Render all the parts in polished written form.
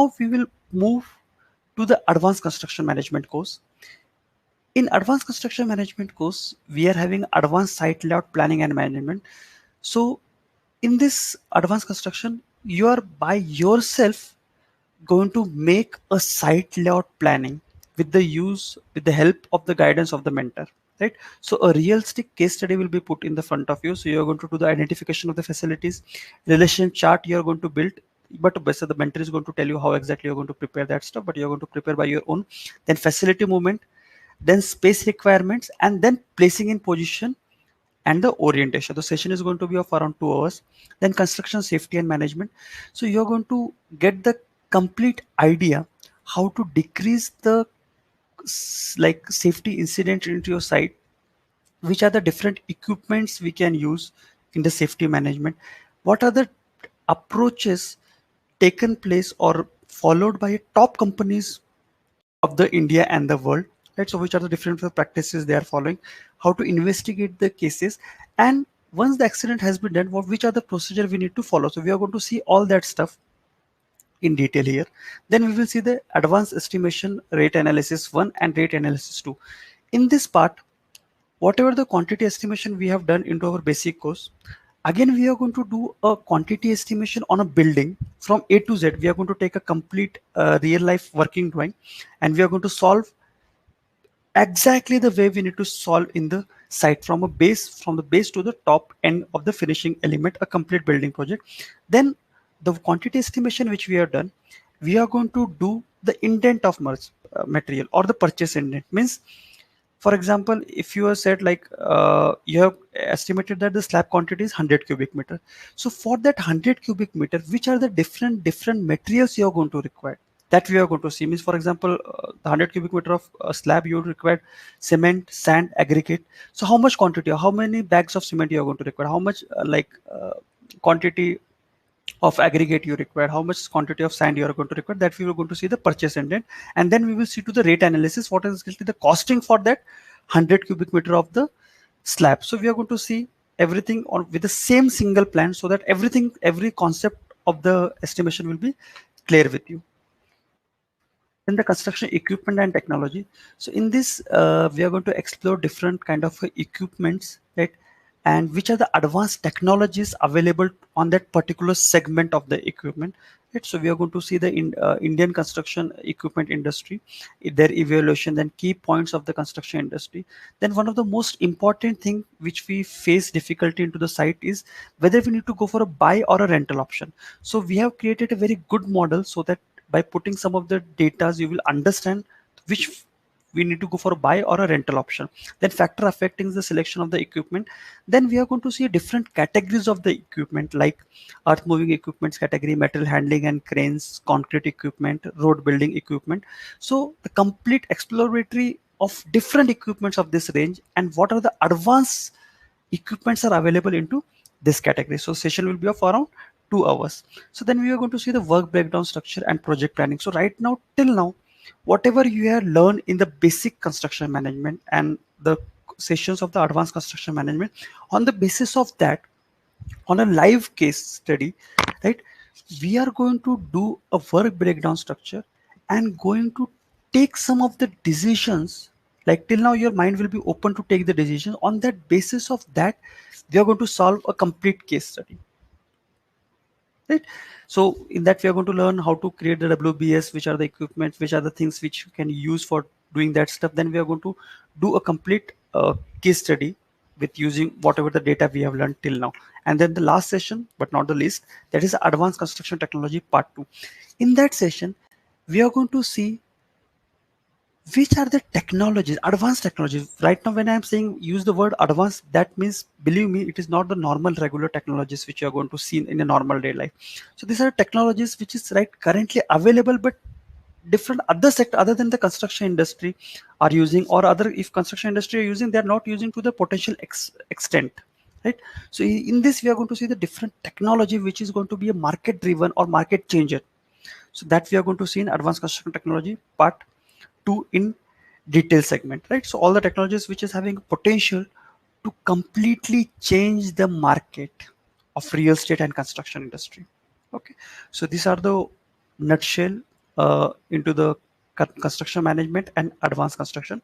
Now we will move to the advanced construction management course. In advanced construction management course, we are having advanced site layout planning and management. So in this advanced construction, you are by yourself going to make a site layout planning with the help of the guidance of the mentor, right? So a realistic case study will be put in the front of you. So you're going to do the identification of the facilities, relation chart you're going to build, but basically the mentor is going to tell you how exactly you're going to prepare that stuff, but you're going to prepare by your own. Then facility movement, then space requirements, and then placing in position and the orientation. The session is going to be of around 2 hours. Then construction safety and management. So you're going to get the complete idea how to decrease the like safety incident into your site, which are the different equipments we can use in the safety management, what are the approaches taken place or followed by top companies of the India and the world, right? So which are the different practices they are following, how to investigate the cases, and once the accident has been done, which are the procedure we need to follow. So we are going to see all that stuff in detail here. Then we will see the advanced estimation rate analysis 1 and rate analysis 2. In this part, whatever the quantity estimation we have done into our basic course, again we are going to do a quantity estimation on a building from A to Z. We are going to take a complete real life working drawing, and we are going to solve exactly the way we need to solve in the site from the base to the top end of the finishing element, a complete building project. Then the quantity estimation which we have done, we are going to do the intent of material or the purchase intent. Means, for example, if you have said like you have estimated that the slab quantity is 100 cubic meter, so for that 100 cubic meter, which are the different materials you are going to require, that we are going to see. Means, for example, the 100 cubic meter of slab, you would require cement, sand, aggregate. So how much quantity, how many bags of cement you are going to require, how much quantity of aggregate you require, how much quantity of sand you are going to require, that we are going to see the purchase intent. And then we will see to the rate analysis, what is the costing for that 100 cubic meter of the slab. So we are going to see everything on with the same single plan, so that every concept of the estimation will be clear with you. In the construction equipment and technology, so in this we are going to explore different kind of equipments, right? And which are the advanced technologies available on that particular segment of the equipment, right? So we are going to see the Indian construction equipment industry, their evaluation, then key points of the construction industry. Then one of the most important thing which we face difficulty into the site is whether we need to go for a buy or a rental option. So we have created a very good model, so that by putting some of the data, you will understand which we need to go for a buy or a rental option. Then factor affecting the selection of the equipment. Then we are going to see different categories of the equipment, like earth moving equipments category, metal handling and cranes, concrete equipment, road building equipment. So the complete exploratory of different equipments of this range, and what are the advanced equipments are available into this category. So session will be of around 2 hours. So then we are going to see the work breakdown structure and project planning. So right now, till now, whatever you have learned in the basic construction management and the sessions of the advanced construction management, on the basis of that, on a live case study, right, we are going to do a work breakdown structure and going to take some of the decisions. Like till now your mind will be open to take the decisions. On that basis of that, we are going to solve a complete case study, right? So in that, we are going to learn how to create the WBS, which are the equipment, which are the things which you can use for doing that stuff. Then we are going to do a complete case study with using whatever the data we have learned till now. And then the last session, but not the least, that is advanced construction technology part 2. In that session, we are going to see which are the technologies, advanced technologies. Right now when I'm saying use the word advanced, that means, believe me, it is not the normal regular technologies which you are going to see in a normal day life. So these are technologies which is right currently available, but different other sector other than the construction industry are using, or other, if construction industry are using, they are not using to the potential extent, right? So in this, we are going to see the different technology which is going to be a market driven or market changer. So that we are going to see in advanced construction technology part 2 in detail segment, right? So all the technologies which is having potential to completely change the market of real estate and construction industry. Okay, so these are the nutshell into the construction management and advanced construction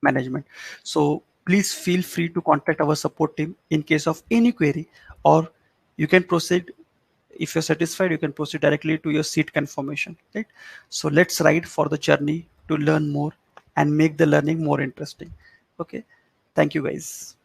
management. So please feel free to contact our support team in case of any query, or you can proceed. If you're satisfied, you can proceed directly to your seat confirmation, right? So let's ride for the journey to learn more and make the learning more interesting. Okay, thank you guys.